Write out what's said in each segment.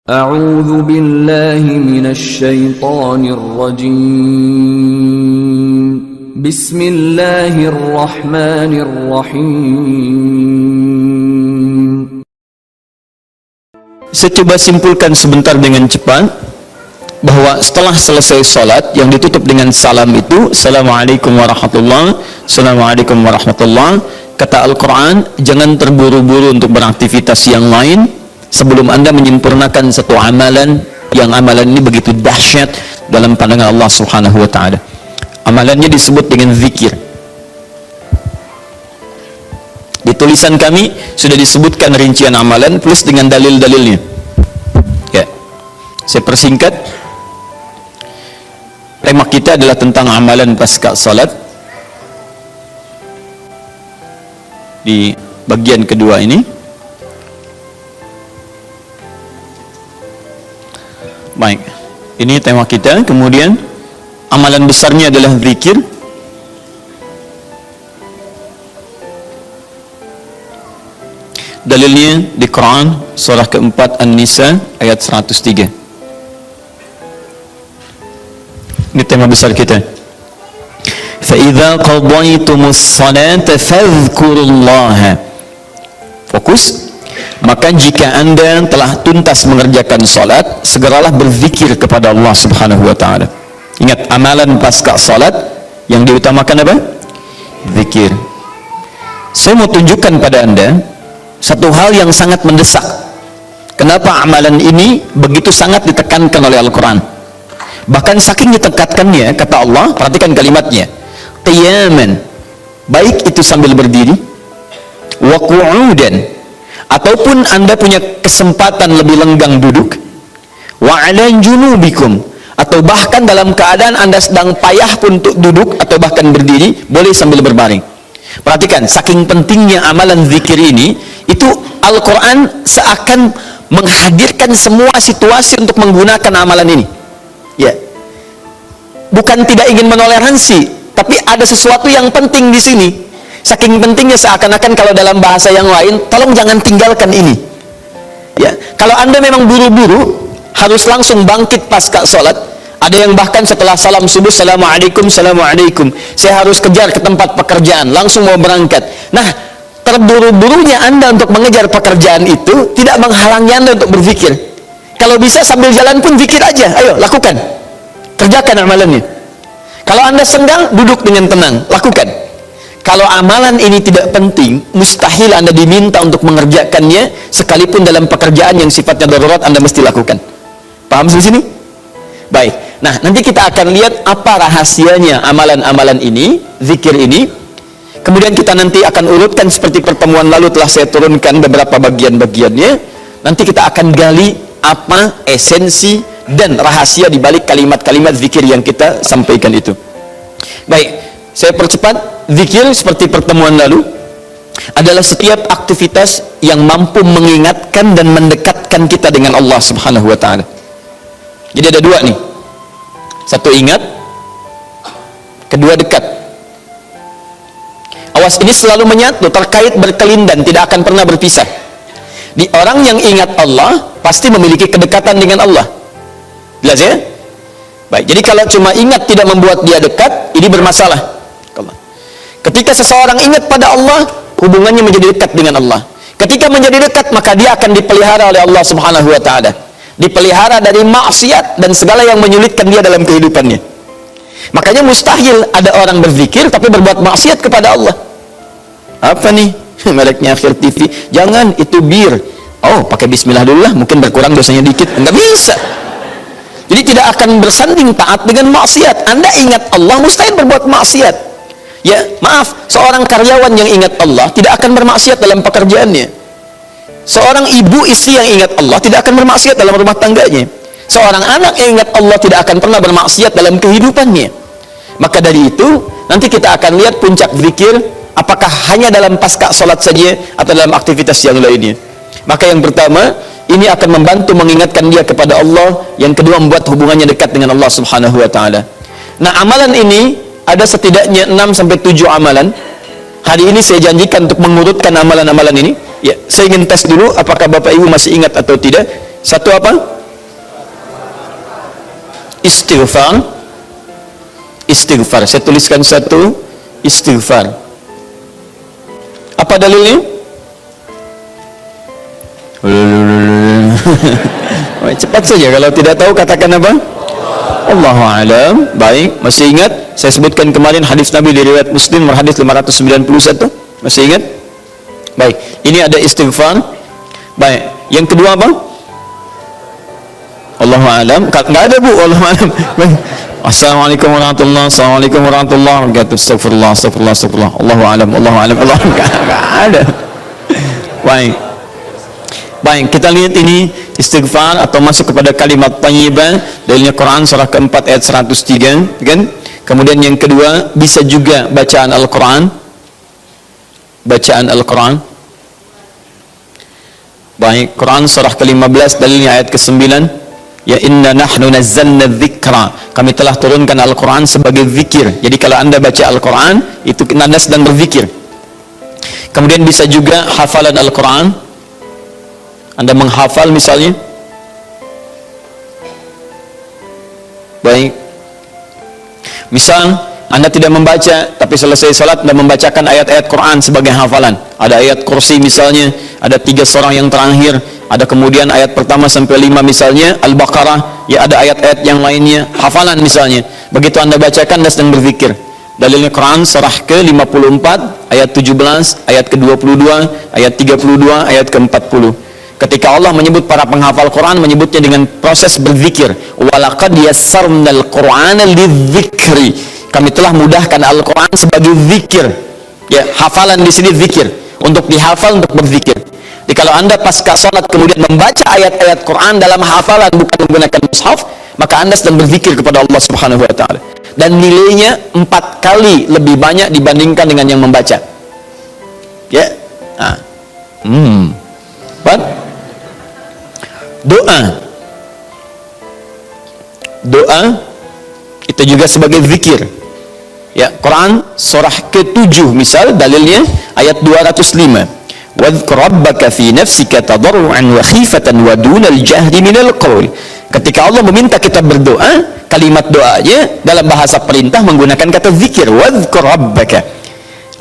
أعوذ بالله من الشيطان الرجيم بسم الله الرحمن الرحيم. Saya coba simpulkan sebentar dengan cepat bahwa setelah selesai sholat yang ditutup dengan salam itu Assalamualaikum warahmatullahi Assalamualaikum warahmatullahi. Kata Al-Quran, jangan terburu-buru untuk beraktivitas yang lain sebelum Anda menyempurnakan satu amalan yang amalan ini begitu dahsyat dalam pandangan Allah Subhanahu wa taala. Amalannya disebut dengan zikir. Di tulisan kami sudah disebutkan rincian amalan plus dengan dalil-dalilnya. Ya. Saya persingkat. Tema kita adalah tentang amalan pasca salat. Di bagian kedua ini. Baik, ini tema kita. Kemudian amalan besarnya adalah zikir. Dalilnya di Quran surah keempat An-Nisa ayat 103. Ini tema besar kita. فَإِذَا قَضَيْتُمُ الصَّلَاةَ فَاذْكُرُوا اللَّهَ. Fokus. Maka jika Anda telah tuntas mengerjakan salat, segeralah berzikir kepada Allah Subhanahu wa taala. Ingat, amalan pasca salat yang diutamakan apa? Zikir. Saya mau tunjukkan pada Anda satu hal yang sangat mendesak. Kenapa amalan ini begitu sangat ditekankan oleh Al-Quran? Bahkan saking ditekankannya, kata Allah, perhatikan kalimatnya, qiyaman, baik itu sambil berdiri, wa qu'udan, ataupun Anda punya kesempatan lebih lenggang duduk, wa 'ala junubikum, atau bahkan dalam keadaan Anda sedang payah pun untuk duduk atau bahkan berdiri, boleh sambil berbaring. Perhatikan, saking pentingnya amalan zikir ini, itu Al-Quran seakan menghadirkan semua situasi untuk menggunakan amalan ini. Ya, bukan tidak ingin menoleransi, tapi ada sesuatu yang penting di sini. Saking pentingnya seakan-akan kalau dalam bahasa yang lain, tolong jangan tinggalkan ini. Ya, kalau Anda memang buru-buru harus langsung bangkit pasca sholat, ada yang bahkan setelah salam subuh, Assalamualaikum, Assalamualaikum, saya harus kejar ke tempat pekerjaan, langsung mau berangkat. Nah, terburu-burunya Anda untuk mengejar pekerjaan itu tidak menghalangi Anda untuk berzikir. Kalau bisa sambil jalan pun zikir aja, ayo lakukan, kerjakan amalannya. Kalau Anda senggang, duduk dengan tenang, lakukan. Kalau amalan ini tidak penting, mustahil Anda diminta untuk mengerjakannya, sekalipun dalam pekerjaan yang sifatnya darurat Anda mesti lakukan. Paham di sini? Baik. Nah, nanti kita akan lihat apa rahasianya amalan-amalan ini, zikir ini. Kemudian kita nanti akan urutkan seperti pertemuan lalu telah saya turunkan beberapa bagian-bagiannya. Nanti kita akan gali apa esensi dan rahasia di balik kalimat-kalimat zikir yang kita sampaikan itu. Baik, saya percepat. Zikir seperti pertemuan lalu adalah setiap aktivitas yang mampu mengingatkan dan mendekatkan kita dengan Allah Subhanahu wa taala. Jadi ada dua nih. Satu ingat, kedua dekat. Awas, ini selalu menyatu, terkait, berkelindan, tidak akan pernah berpisah. Di orang yang ingat Allah pasti memiliki kedekatan dengan Allah. Jelas ya? Baik, jadi kalau cuma ingat tidak membuat dia dekat, ini bermasalah. Ketika seseorang ingat pada Allah, hubungannya menjadi dekat dengan Allah. Ketika menjadi dekat, maka dia akan dipelihara oleh Allah Subhanahu wa taala. Dipelihara dari maksiat dan segala yang menyulitkan dia dalam kehidupannya. Makanya mustahil ada orang berzikir tapi berbuat maksiat kepada Allah. Apa nih? Meleknya akhir TV. Jangan, itu bir. Oh, pakai bismillah dulu lah, mungkin berkurang dosanya dikit. Enggak bisa. Jadi tidak akan bersanding taat dengan maksiat. Anda ingat Allah, mustahil berbuat maksiat. Ya, maaf, seorang karyawan yang ingat Allah tidak akan bermaksiat dalam pekerjaannya. Seorang ibu istri yang ingat Allah tidak akan bermaksiat dalam rumah tangganya. Seorang anak yang ingat Allah tidak akan pernah bermaksiat dalam kehidupannya. Maka dari itu, nanti kita akan lihat puncak zikir, apakah hanya dalam pasca sholat saja atau dalam aktivitas yang lainnya. Maka yang pertama, ini akan membantu mengingatkan dia kepada Allah. Yang kedua, membuat hubungannya dekat dengan Allah Subhanahu wa taala. Nah, amalan ini ada setidaknya 6-7 amalan. Hari ini saya janjikan untuk mengurutkan amalan-amalan ini. Ya, saya ingin tes dulu apakah Bapak Ibu masih ingat atau tidak. Satu apa? Istighfar. Istighfar. Saya tuliskan satu, istighfar. Apa dalilnya? Cepat saja, kalau tidak tahu katakan apa? Allahu a'lam. Baik, masih ingat? Saya sebutkan kemarin hadis Nabi dari riwayat Muslim, hadis 591. Masih ingat? Baik, ini ada istighfar. Baik, yang kedua apa? Allahu a'lam. Enggak ada, Bu. Allahu a'lam. Assalamualaikum warahmatullahi wabarakatuh. Assalamualaikum warahmatullahi wabarakatuh. Astagfirullah, astagfirullah, astagfirullah. Allahu a'lam, Allahu a'lam. Enggak ada. Baik. Baik, kita lihat ini istighfar atau masuk kepada kalimat thayyibah. Dalilnya Quran surah keempat ayat 103, kan? Kemudian yang kedua, bisa juga bacaan Al-Quran. Bacaan Al-Quran. Baik, Quran surah ke-15 dalilnya ayat ke-9. Ya inna nahnu nazzalna dzikra. Kami telah turunkan Al-Quran sebagai zikir. Jadi kalau Anda baca Al-Quran, itu Anda sedang berzikir. Kemudian bisa juga hafalan Al-Quran. Anda menghafal misalnya. Baik. Misal Anda tidak membaca, tapi selesai salat Anda membacakan ayat-ayat Quran sebagai hafalan. Ada ayat kursi misalnya, ada 3 surah yang terakhir, ada kemudian ayat pertama sampai 5 misalnya, Al-Baqarah, ya ada ayat-ayat yang lainnya, hafalan misalnya. Begitu Anda bacakan, Anda sedang berzikir. Dalilnya Quran surah ke-54 ayat 17, ayat ke-22, ayat 32, ayat ke-40. Ketika Allah menyebut para penghafal Quran, menyebutnya dengan proses berzikir. Walaqad yassarnal Qur'ana lidzikri. Kami telah mudahkan Al-Quran sebagai zikir. Ya, hafalan di sini zikir. Untuk dihafal, untuk berzikir. Jadi kalau Anda pasca salat kemudian membaca ayat-ayat Quran dalam hafalan bukan menggunakan mushaf, maka Anda sedang berzikir kepada Allah Subhanahu wa taala. Dan nilainya 4 kali lebih banyak dibandingkan dengan yang membaca. Ya. Nah. Doa itu juga sebagai zikir. Ya, Quran surah ke-7 misal dalilnya ayat 205. Wadhkur rabbaka fi nafsika tadarruan wa khifatan wa dunal jahri minal qaul. Ketika Allah meminta kita berdoa, kalimat doanya dalam bahasa perintah menggunakan kata zikir. Wadhkur rabbaka.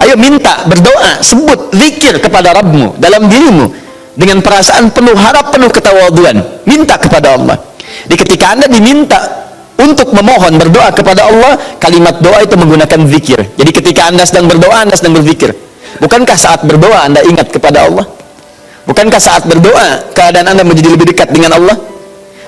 Ayo minta, berdoa, sebut zikir kepada Rabbmu dalam dirimu dengan perasaan penuh harap, penuh ketawaduan, minta kepada Allah. Di ketika Anda diminta untuk memohon berdoa kepada Allah, kalimat doa itu menggunakan zikir. Jadi ketika Anda sedang berdoa, Anda sedang berzikir. Bukankah saat berdoa Anda ingat kepada Allah? Bukankah saat berdoa keadaan Anda menjadi lebih dekat dengan Allah?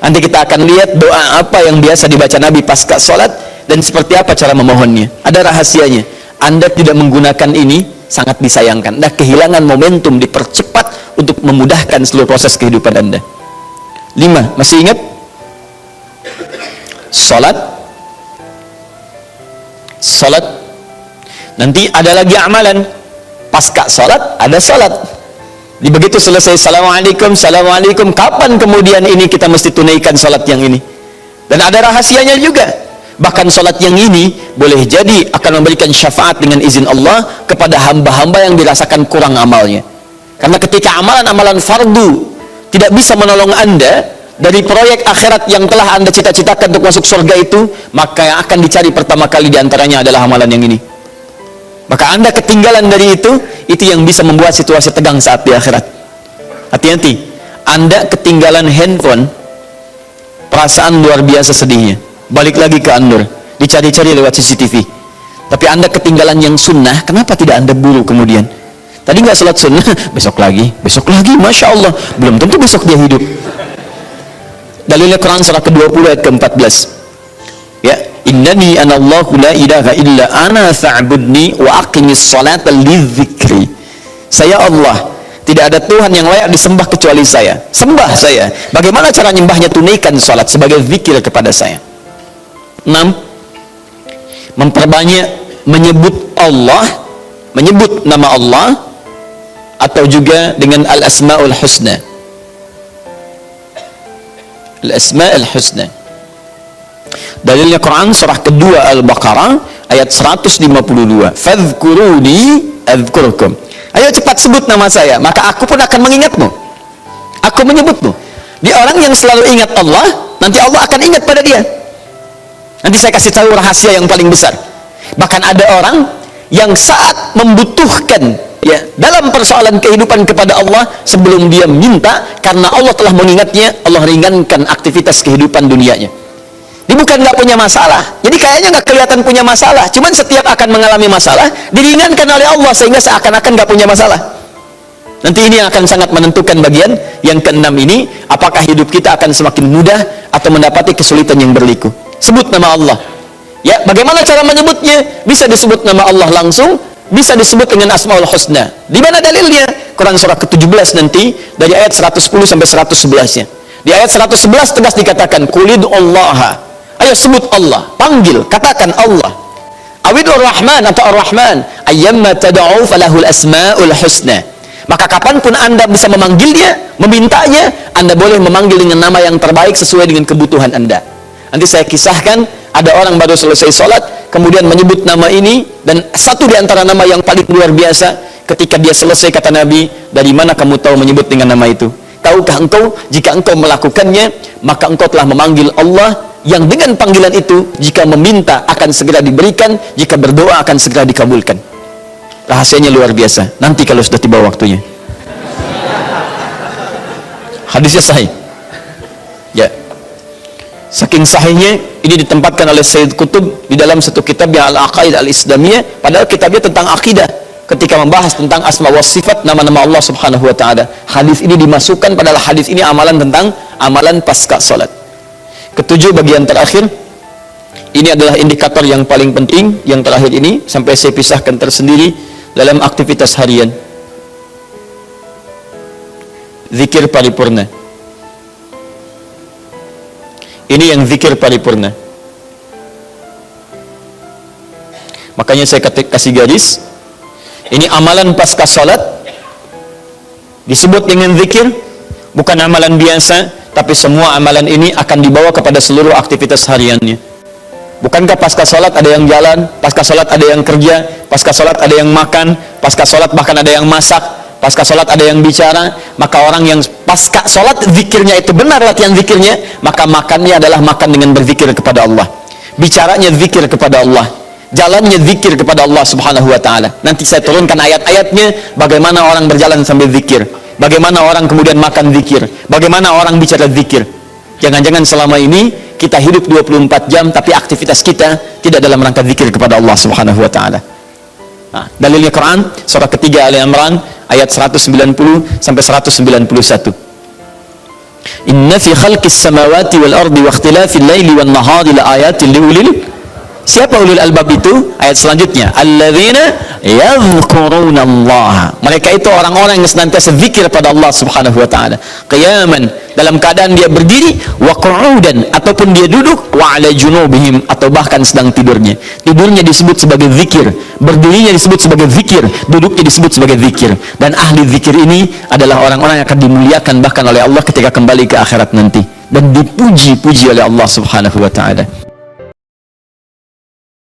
Nanti kita akan lihat doa apa yang biasa dibaca Nabi pasca salat dan seperti apa cara memohonnya. Ada rahasianya. Anda tidak menggunakan ini sangat disayangkan. Anda kehilangan momentum, dipercepat untuk memudahkan seluruh proses kehidupan Anda. 5, masih ingat? Salat. Nanti ada lagi amalan. Pasca salat ada salat. Di begitu selesai assalamualaikum, assalamualaikum, kapan kemudian ini kita mesti tunaikan salat yang ini? Dan ada rahasianya juga. Bahkan salat yang ini boleh jadi akan memberikan syafaat dengan izin Allah kepada hamba-hamba yang dirasakan kurang amalnya. Karena ketika amalan-amalan fardu tidak bisa menolong Anda dari proyek akhirat yang telah Anda cita-citakan untuk masuk surga itu, maka yang akan dicari pertama kali diantaranya adalah amalan yang ini. Maka Anda ketinggalan dari itu yang bisa membuat situasi tegang saat di akhirat. Hati-hati, Anda ketinggalan handphone, perasaan luar biasa sedihnya. Balik lagi ke An-Nur, dicari-cari lewat CCTV. Tapi Anda ketinggalan yang sunnah, kenapa tidak Anda buru kemudian? Tadi nggak sholat sunnah, besok lagi, Masya Allah, belum tentu besok dia hidup. Dalilnya Quran surah ke-20 ayat ke-14. Ya, innani anallahu la ilaha illa ana fa'budni wa aqimis salata lidzikri. Saya Allah, tidak ada Tuhan yang layak disembah kecuali saya. Sembah saya. Bagaimana cara nyembahnya? Tunaikan salat sebagai zikir kepada saya. 6. Memperbanyak menyebut Allah, menyebut nama Allah, atau juga dengan al-asma'ul husna. Al-asma'ul husna. Dalilnya Quran surah kedua Al-Baqarah ayat 152. Fadhkuruni adzkurkum. Ayo cepat sebut nama saya, maka aku pun akan mengingatmu. Aku menyebutmu. Dia orang yang selalu ingat Allah, nanti Allah akan ingat pada dia. Nanti saya kasih tahu rahasia yang paling besar. Bahkan ada orang yang saat membutuhkan ya dalam persoalan kehidupan kepada Allah, sebelum dia minta, karena Allah telah mengingatnya, Allah ringankan aktivitas kehidupan dunianya. Dia bukan nggak punya masalah, jadi kayaknya nggak kelihatan punya masalah, cuman setiap akan mengalami masalah diringankan oleh Allah sehingga seakan-akan nggak punya masalah. Nanti ini akan sangat menentukan bagian yang keenam ini, apakah hidup kita akan semakin mudah atau mendapati kesulitan yang berliku. Sebut nama Allah. Ya, bagaimana cara menyebutnya? Bisa disebut nama Allah langsung, bisa disebut dengan Asmaul Husna. Di mana dalilnya? Quran surah ke-17 nanti dari ayat 110 sampai 111-nya. Di ayat 111 tegas dikatakan, "Qulidullaha." Ayo sebut Allah, panggil, katakan Allah. Awidur Rahman atau Ar-Rahman, ayyamma tad'u falahul asmaul husna. Maka kapanpun Anda bisa memanggilnya, memintanya, Anda boleh memanggil dengan nama yang terbaik sesuai dengan kebutuhan Anda. Nanti saya kisahkan, ada orang baru selesai sholat, kemudian menyebut nama ini, dan satu di antara nama yang paling luar biasa, ketika dia selesai kata Nabi, dari mana kamu tahu menyebut dengan nama itu? Tahukah engkau, jika engkau melakukannya, maka engkau telah memanggil Allah, yang dengan panggilan itu, jika meminta akan segera diberikan, jika berdoa akan segera dikabulkan. Rahasianya luar biasa. Nanti kalau sudah tiba waktunya. Hadisnya sahih. Ya. Saking sahihnya, ini ditempatkan oleh Sayyid Qutb di dalam satu kitab yang Al-Aqaid Al-Islamiyah, padahal kitabnya tentang akidah. Ketika membahas tentang asma wa sifat, nama-nama Allah Subhanahu wa ta'ala, hadis ini dimasukkan, padahal hadis ini amalan tentang amalan pasca salat. Ketujuh, bagian terakhir, ini adalah indikator yang paling penting, yang terakhir ini sampai saya pisahkan tersendiri dalam aktivitas harian. Zikir paripurna. Ini yang zikir paripurna. Makanya saya kasih garis, ini amalan pasca salat disebut dengan zikir, bukan amalan biasa, tapi semua amalan ini akan dibawa kepada seluruh aktivitas hariannya. Bukankah pasca salat ada yang jalan, pasca salat ada yang kerja, pasca salat ada yang makan, pasca salat bahkan ada yang masak, pasca salat ada yang bicara? Maka orang yang pasca salat zikirnya itu benar, latihan zikirnya, maka makannya adalah makan dengan berzikir kepada Allah, bicaranya zikir kepada Allah, jalannya zikir kepada Allah Subhanahu wa ta'ala. Nanti saya turunkan ayat-ayatnya, bagaimana orang berjalan sambil zikir, bagaimana orang kemudian makan zikir, bagaimana orang bicara zikir. Jangan-jangan selama ini kita hidup 24 jam tapi aktivitas kita tidak dalam rangka zikir kepada Allah Subhanahu wa ta'ala. Nah, dalilnya Quran surah ketiga Ali Imran ayat 190 sampai 191. Inna fi khalqis samawati wal ardi wa ikhtilafil laili wan nahari la ayatin liulil. Siapa ulil albab itu? Ayat selanjutnya, alladzina yadhkurunallaha. Mereka itu orang-orang yang senantiasa zikir pada Allah Subhanahu wa ta'ala, qiyaman, dalam keadaan dia berdiri, wa qu'udan, ataupun dia duduk, wa ala junubihim, atau bahkan sedang tidurnya. Tidurnya disebut sebagai zikir, berdirinya disebut sebagai zikir, duduknya disebut sebagai zikir. Dan ahli zikir ini adalah orang-orang yang akan dimuliakan bahkan oleh Allah ketika kembali ke akhirat nanti, dan dipuji-puji oleh Allah Subhanahu wa ta'ala.